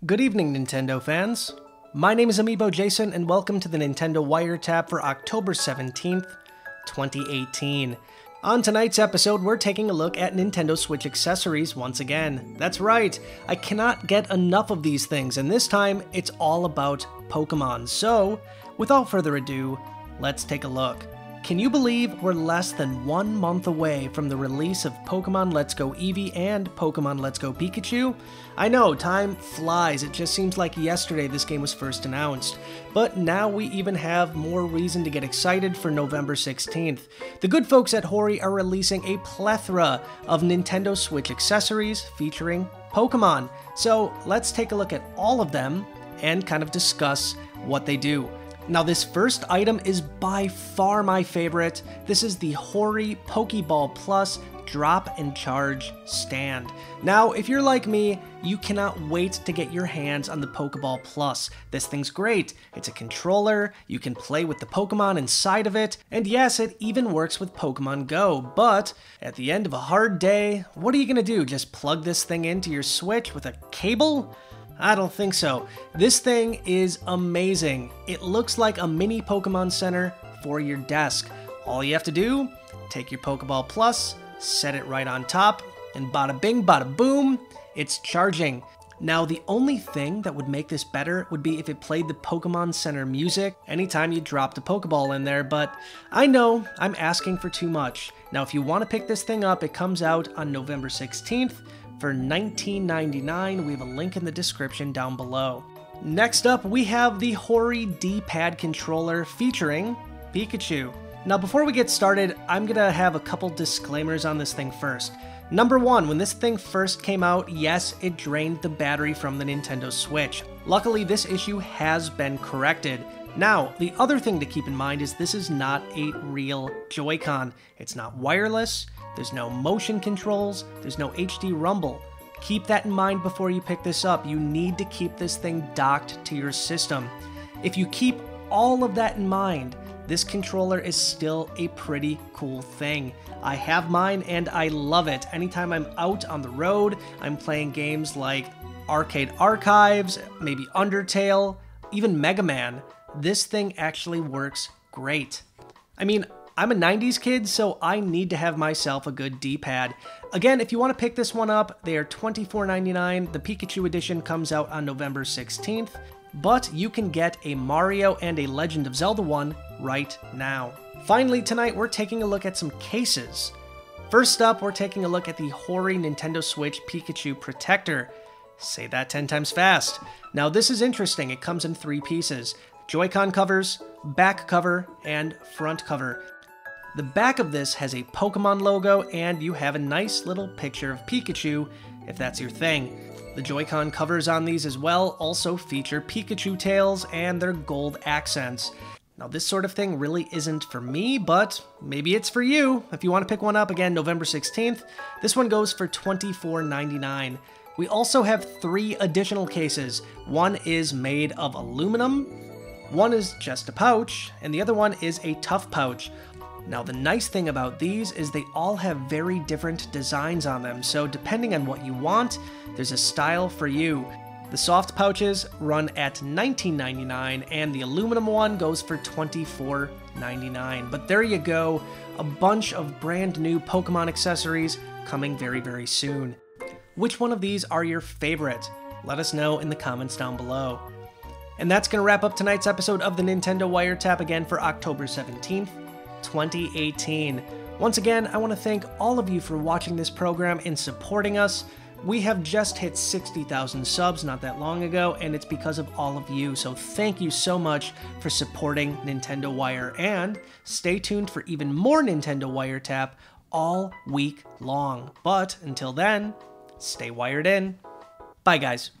Good evening, Nintendo fans. My name is Amiibo Jason, and welcome to the Nintendo Wiretap for October 17th, 2018. On tonight's episode, we're taking a look at Nintendo Switch accessories once again. That's right, I cannot get enough of these things, and this time, it's all about Pokemon. So, without further ado, let's take a look. Can you believe we're less than 1 month away from the release of Pokemon Let's Go Eevee and Pokemon Let's Go Pikachu? I know, time flies, it just seems like yesterday this game was first announced. But now we even have more reason to get excited for November 16th. The good folks at Hori are releasing a plethora of Nintendo Switch accessories featuring Pokemon. So let's take a look at all of them and kind of discuss what they do. Now this first item is by far my favorite. This is the Hori Pokeball Plus Drop and Charge Stand. Now, if you're like me, you cannot wait to get your hands on the Pokeball Plus. This thing's great. It's a controller, you can play with the Pokemon inside of it, and yes, it even works with Pokemon Go, but at the end of a hard day, what are you gonna do? Just plug this thing into your Switch with a cable? I don't think so. This thing is amazing. It looks like a mini Pokemon Center for your desk. All you have to do, take your Pokeball Plus, set it right on top, and bada bing, bada boom, it's charging. Now, the only thing that would make this better would be if it played the Pokemon Center music anytime you dropped a Pokeball in there, but I know I'm asking for too much. Now, if you want to pick this thing up, it comes out on November 16th, for $19.99, we have a link in the description down below. Next up, we have the Hori D-pad controller featuring Pikachu. Now before we get started, I'm gonna have a couple disclaimers on this thing first. Number one, when this thing first came out, yes, it drained the battery from the Nintendo Switch. Luckily, this issue has been corrected. Now, the other thing to keep in mind is this is not a real Joy-Con. It's not wireless, there's no motion controls, there's no HD rumble. Keep that in mind before you pick this up. You need to keep this thing docked to your system. If you keep all of that in mind, this controller is still a pretty cool thing. I have mine and I love it. Anytime I'm out on the road, I'm playing games like Arcade Archives, maybe Undertale, even Mega Man, this thing actually works great. I mean, I'm a 90s kid, so I need to have myself a good D-pad. Again, if you want to pick this one up, they are $24.99. The Pikachu edition comes out on November 16th, but you can get a Mario and a Legend of Zelda one right now. Finally, tonight we're taking a look at some cases. First up, we're taking a look at the Hori Nintendo Switch Pikachu Protector. Say that 10 times fast. Now this is interesting, it comes in 3 pieces. Joy-Con covers, back cover, and front cover. The back of this has a Pokemon logo, and you have a nice little picture of Pikachu, if that's your thing. The Joy-Con covers on these as well also feature Pikachu tails and their gold accents. Now this sort of thing really isn't for me, but maybe it's for you. If you want to pick one up, again, November 16th, this one goes for $24.99. We also have 3 additional cases. One is made of aluminum, one is just a pouch, and the other one is a tough pouch. Now the nice thing about these is they all have very different designs on them, so depending on what you want, there's a style for you. The soft pouches run at $19.99 and the aluminum one goes for $24.99. But there you go, a bunch of brand new Pokemon accessories coming very, very soon. Which one of these are your favorite? Let us know in the comments down below. And that's going to wrap up tonight's episode of the Nintendo Wiretap again for October 17th. 2018. Once again, I want to thank all of you for watching this program and supporting us. We have just hit 60,000 subs not that long ago, and it's because of all of you, so thank you so much for supporting Nintendo Wire, and stay tuned for even more Nintendo Wiretap all week long. But until then, stay wired in. Bye guys.